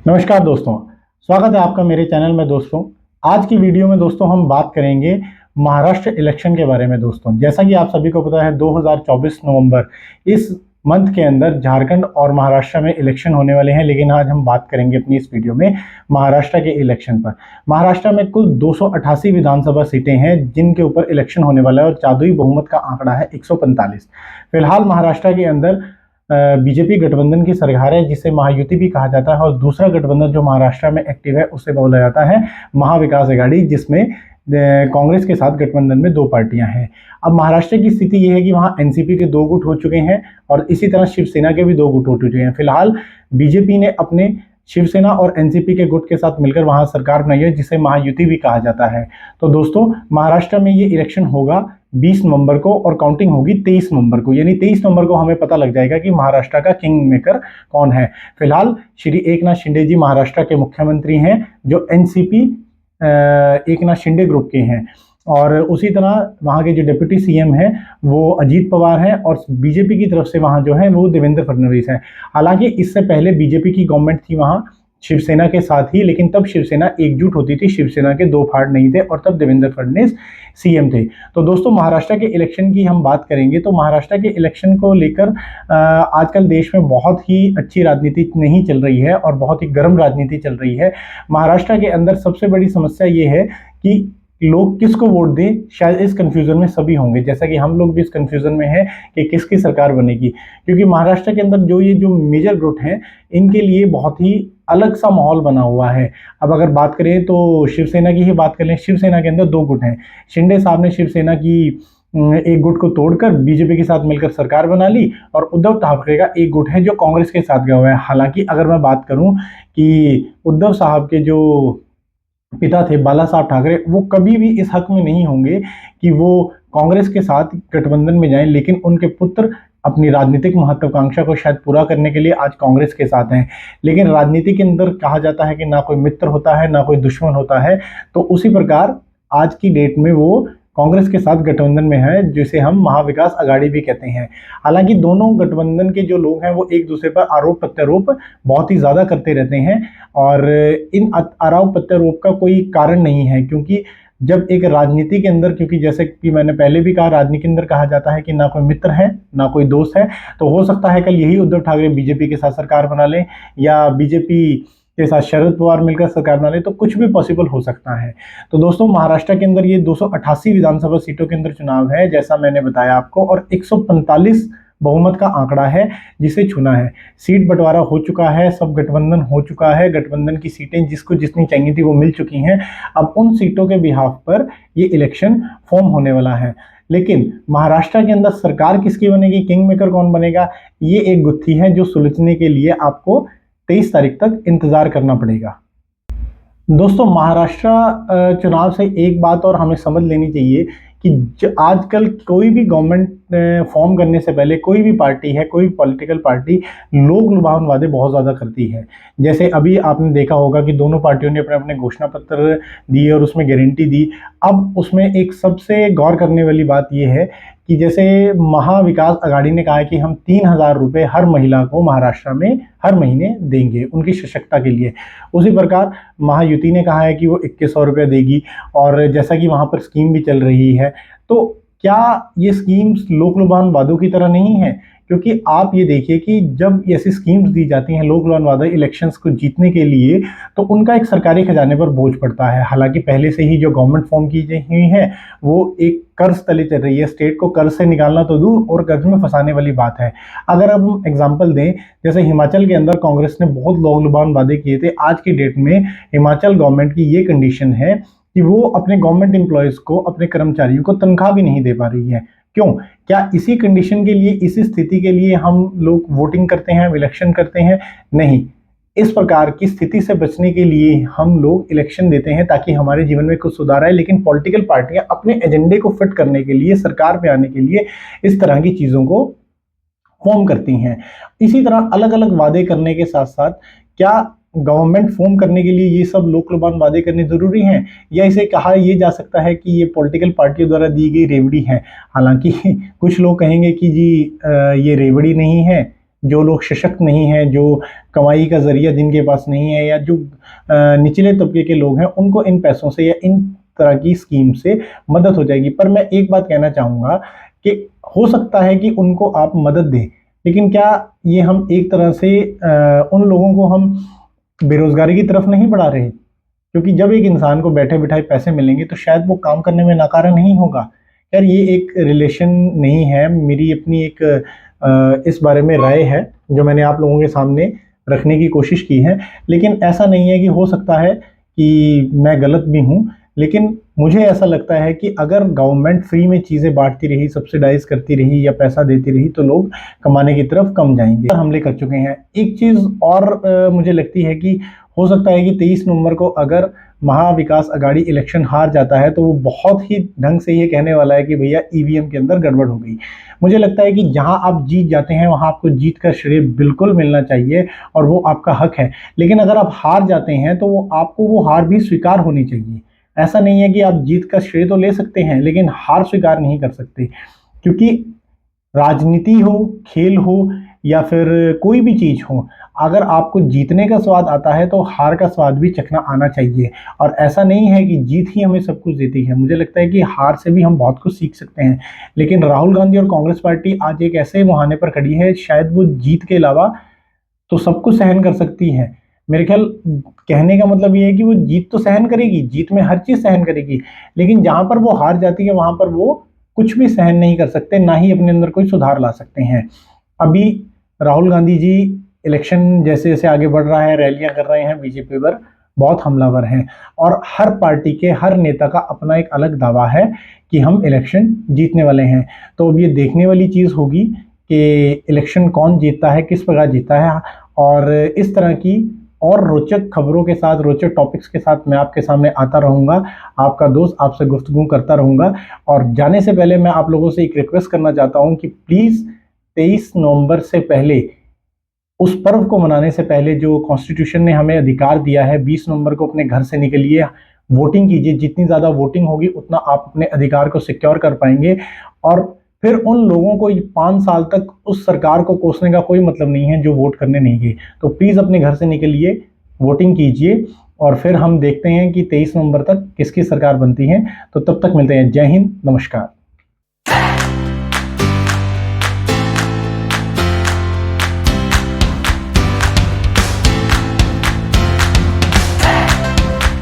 नमस्कार दोस्तों, स्वागत है आपका मेरे चैनल में। दोस्तों, आज की वीडियो में दोस्तों हम बात करेंगे महाराष्ट्र इलेक्शन के बारे में। दोस्तों, जैसा कि आप सभी को पता है 2024 नवंबर इस मंथ के अंदर झारखंड और महाराष्ट्र में इलेक्शन होने वाले हैं, लेकिन आज हम बात करेंगे अपनी इस वीडियो में महाराष्ट्र के इलेक्शन पर। महाराष्ट्र में कुल 288 विधानसभा सीटें हैं जिनके ऊपर इलेक्शन होने वाला है और जादुई बहुमत का आंकड़ा है 145। फिलहाल महाराष्ट्र के अंदर बीजेपी गठबंधन की सरकार है जिसे महायुति भी कहा जाता है, और दूसरा गठबंधन जो महाराष्ट्र में एक्टिव है उसे बोला जाता है महाविकास आघाड़ी, जिसमें कांग्रेस के साथ गठबंधन में दो पार्टियां हैं। अब महाराष्ट्र की स्थिति यह है कि वहां एनसीपी के दो गुट हो चुके हैं और इसी तरह शिवसेना के भी दो गुट हो चुके हैं। फिलहाल बीजेपी ने अपने शिवसेना और एनसीपी के गुट के साथ मिलकर वहां सरकार बनाई है जिसे महायुति भी कहा जाता है। तो दोस्तों, महाराष्ट्र में ये इलेक्शन होगा 20 नवंबर को और काउंटिंग होगी 23 नवंबर को, यानी 23 नवंबर को हमें पता लग जाएगा कि महाराष्ट्र का किंग मेकर कौन है। फिलहाल श्री एकनाथ शिंदे जी महाराष्ट्र के मुख्यमंत्री हैं जो एनसीपी एकनाथ शिंदे ग्रुप के हैं, और उसी तरह वहाँ के जो डिप्टी सीएम हैं वो अजीत पवार हैं, और बीजेपी की तरफ से वहाँ जो है वो देवेंद्र फडणवीस हैं। हालांकि इससे पहले बीजेपी की गवर्नमेंट थी वहाँ शिवसेना के साथ ही, लेकिन तब शिवसेना एकजुट होती थी, शिवसेना के दो फाड़ नहीं थे, और तब देवेंद्र फडणवीस सीएम थे। तो दोस्तों, महाराष्ट्र के इलेक्शन की हम बात करेंगे तो महाराष्ट्र के इलेक्शन को लेकर आजकल देश में बहुत ही अच्छी राजनीति नहीं चल रही है और बहुत ही गर्म राजनीति चल रही है। महाराष्ट्र के अंदर सबसे बड़ी समस्या ये है कि लोग किसको वोट दें, शायद इस कंफ्यूजन में सभी होंगे, जैसा कि हम लोग भी इस कंफ्यूजन में हैं कि किसकी सरकार बनेगी, क्योंकि महाराष्ट्र के अंदर जो मेजर गुट हैं इनके लिए बहुत ही अलग सा माहौल बना हुआ है। अब अगर बात करें तो शिवसेना की ही बात कर लें। शिवसेना के अंदर दो गुट हैं। शिंदे साहब ने शिवसेना की एक गुट को तोड़कर बीजेपी के साथ मिलकर सरकार बना ली, और उद्धव ठाकरे का एक गुट है जो कांग्रेस के साथ गया हुआ है। हालांकि अगर मैं बात करूं कि उद्धव साहब के जो पिता थे बाला साहब ठाकरे, वो कभी भी इस हक में नहीं होंगे कि वो कांग्रेस के साथ गठबंधन में जाएं, लेकिन उनके पुत्र अपनी राजनीतिक महत्वाकांक्षा को शायद पूरा करने के लिए आज कांग्रेस के साथ हैं। लेकिन राजनीति के अंदर कहा जाता है कि ना कोई मित्र होता है ना कोई दुश्मन होता है, तो उसी प्रकार आज की डेट में वो कांग्रेस के साथ गठबंधन में है, जिसे हम महाविकास आघाड़ी भी कहते हैं। हालांकि दोनों गठबंधन के जो लोग हैं वो एक दूसरे पर आरोप प्रत्यारोप बहुत ही ज़्यादा करते रहते हैं, और इन आरोप प्रत्यारोप का कोई कारण नहीं है, क्योंकि जब एक राजनीति के अंदर, क्योंकि जैसे कि मैंने पहले भी कहा, राजनीति के अंदर कहा जाता है कि ना कोई मित्र है ना कोई दोस्त है, तो हो सकता है कल यही उद्धव ठाकरे बीजेपी के साथ सरकार बना लें या बीजेपी के साथ शरद पवार मिलकर सरकार बना ले, तो कुछ भी पॉसिबल हो सकता है। तो दोस्तों, महाराष्ट्र के अंदर ये 288 विधानसभा सीटों के अंदर चुनाव है जैसा मैंने बताया आपको, और 145 बहुमत का आंकड़ा है जिसे छूना है। सीट बंटवारा हो चुका है, सब गठबंधन हो चुका है, गठबंधन की सीटें जिसको जितनी चाहिए थी वो मिल चुकी हैं। अब उन सीटों के बिहाफ पर ये इलेक्शन फॉर्म होने वाला है। लेकिन महाराष्ट्र के अंदर सरकार किसकी बनेगी, किंग मेकर कौन बनेगा, ये एक गुत्थी है जो सुलझने के लिए आपको 23 तारीख तक इंतजार करना पड़ेगा। दोस्तों, महाराष्ट्र चुनाव से एक बात और हमें समझ लेनी चाहिए कि आजकल कोई भी गवर्नमेंट फॉर्म करने से पहले कोई भी पार्टी है, कोई भी पॉलिटिकल पार्टी लोग लुभावन वादे बहुत ज़्यादा करती है। जैसे अभी आपने देखा होगा कि दोनों पार्टियों ने अपने अपने घोषणा पत्र दिए और उसमें गारंटी दी। अब उसमें एक सबसे गौर करने वाली बात यह है कि जैसे महाविकास आघाड़ी ने कहा है कि हम 3000 रुपये हर महिला को महाराष्ट्र में हर महीने देंगे उनकी सशक्तता के लिए, उसी प्रकार महायुति ने कहा है कि वो 2100 रुपये देगी, और जैसा कि वहाँ पर स्कीम भी चल रही है। तो क्या ये स्कीम्स लोक लुभावन वादों की तरह नहीं है? क्योंकि आप ये देखिए कि जब ऐसी स्कीम्स दी जाती हैं लोक लुभावन वादे इलेक्शंस को जीतने के लिए, तो उनका एक सरकारी खजाने पर बोझ पड़ता है। हालांकि पहले से ही जो गवर्नमेंट फॉर्म की हुई है वो एक कर्ज तले चल रही है। स्टेट को कर्ज से निकालना तो दूर और कर्ज में फंसाने वाली बात है। अगर हम एग्जाम्पल दें, जैसे हिमाचल के अंदर कांग्रेस ने बहुत लोक लुभावन वादे किए थे, आज की डेट में हिमाचल गवर्नमेंट की ये कंडीशन है कि वो अपने गवर्नमेंट एम्प्लॉयज़ को, अपने कर्मचारियों को तनख्वाह भी नहीं दे पा रही है। क्यों? क्या इसी कंडीशन के लिए, इसी स्थिति के लिए हम लोग वोटिंग करते हैं, इलेक्शन करते हैं? नहीं। इस प्रकार की स्थिति से बचने के लिए हम लोग इलेक्शन देते हैं ताकि हमारे जीवन में कुछ सुधार आए, लेकिन पॉलिटिकल पार्टियां अपने एजेंडे को फिट करने के लिए, सरकार में आने के लिए इस तरह की चीज़ों को फॉर्म करती हैं। इसी तरह अलग अलग वादे करने के साथ साथ क्या गवर्नमेंट फॉर्म करने के लिए ये सब लोक लुभावन वादे करने जरूरी हैं, या इसे कहा ये जा सकता है कि ये पॉलिटिकल पार्टियों द्वारा दी गई रेवड़ी है? हालांकि कुछ लोग कहेंगे कि जी ये रेवड़ी नहीं है, जो लोग सशक्त नहीं हैं, जो कमाई का ज़रिया जिनके पास नहीं है, या जो निचले तबके के लोग हैं, उनको इन पैसों से या इन तरह की स्कीम से मदद हो जाएगी। पर मैं एक बात कहना चाहूँगा कि हो सकता है कि उनको आप मदद दें, लेकिन क्या ये हम एक तरह से उन लोगों को हम बेरोज़गारी की तरफ नहीं बढ़ा रहे? क्योंकि जब एक इंसान को बैठे-बिठाए पैसे मिलेंगे तो शायद वो काम करने में नाकारा नहीं होगा। खैर ये एक रिलेशन नहीं है, मेरी अपनी एक इस बारे में राय है जो मैंने आप लोगों के सामने रखने की कोशिश की है। लेकिन ऐसा नहीं है कि हो सकता है कि मैं गलत भी हूँ, लेकिन मुझे ऐसा लगता है कि अगर गवर्नमेंट फ्री में चीज़ें बाँटती रही, सब्सिडाइज़ करती रही या पैसा देती रही तो लोग कमाने की तरफ कम जाएँगे। हमले कर चुके हैं। एक चीज़ और मुझे लगती है कि हो सकता है कि 23 नवंबर को अगर महाविकास अघाड़ी इलेक्शन हार जाता है तो वो बहुत ही ढंग से ये कहने वाला है कि भैया ईवीएम के अंदर गड़बड़ हो गई। मुझे लगता है कि जहां आप जीत जाते हैं वहां आपको जीत का श्रेय बिल्कुल मिलना चाहिए और वो आपका हक है। लेकिन अगर आप हार जाते हैं तो वो आपको वो हार भी स्वीकार होनी चाहिए। ऐसा नहीं है कि आप जीत का श्रेय तो ले सकते हैं लेकिन हार स्वीकार नहीं कर सकते, क्योंकि राजनीति हो, खेल हो या फिर कोई भी चीज़ हो, अगर आपको जीतने का स्वाद आता है तो हार का स्वाद भी चखना आना चाहिए। और ऐसा नहीं है कि जीत ही हमें सब कुछ देती है, मुझे लगता है कि हार से भी हम बहुत कुछ सीख सकते हैं। लेकिन राहुल गांधी और कांग्रेस पार्टी आज एक ऐसे मुहाने पर खड़ी है, शायद वो जीत के अलावा तो सब कुछ सहन कर सकती है। मेरे ख्याल कहने का मतलब ये है कि वो जीत तो सहन करेगी, जीत में हर चीज़ सहन करेगी, लेकिन जहाँ पर वो हार जाती है वहाँ पर वो कुछ भी सहन नहीं कर सकते, ना ही अपने अंदर कोई सुधार ला सकते हैं। अभी राहुल गांधी जी इलेक्शन जैसे जैसे आगे बढ़ रहा है, रैलियां कर रहे हैं, बीजेपी पर बहुत हमलावर हैं और हर पार्टी के हर नेता का अपना एक अलग दावा है कि हम इलेक्शन जीतने वाले हैं। तो अब ये देखने वाली चीज़ होगी कि इलेक्शन कौन जीतता है, किस प्रकार जीतता है। और इस तरह की और रोचक खबरों के साथ, रोचक टॉपिक्स के साथ मैं आपके सामने आता रहूँगा। आपका दोस्त आपसे गुफ्तगू करता रहूँगा। और जाने से पहले मैं आप लोगों से एक रिक्वेस्ट करना चाहता हूँ कि प्लीज़ 23 नवंबर से पहले, उस पर्व को मनाने से पहले जो कॉन्स्टिट्यूशन ने हमें अधिकार दिया है, 20 नवंबर को अपने घर से निकलिए, वोटिंग कीजिए। जितनी ज़्यादा वोटिंग होगी उतना आप अपने अधिकार को सिक्योर कर पाएंगे। और फिर उन लोगों को 5 साल तक उस सरकार को कोसने का कोई मतलब नहीं है जो वोट करने नहीं गए। तो प्लीज़ अपने घर से निकलिए, वोटिंग कीजिए और फिर हम देखते हैं कि 23 नवंबर तक किसकी सरकार बनती है। तो तब तक मिलते हैं। जय हिंद, नमस्कार।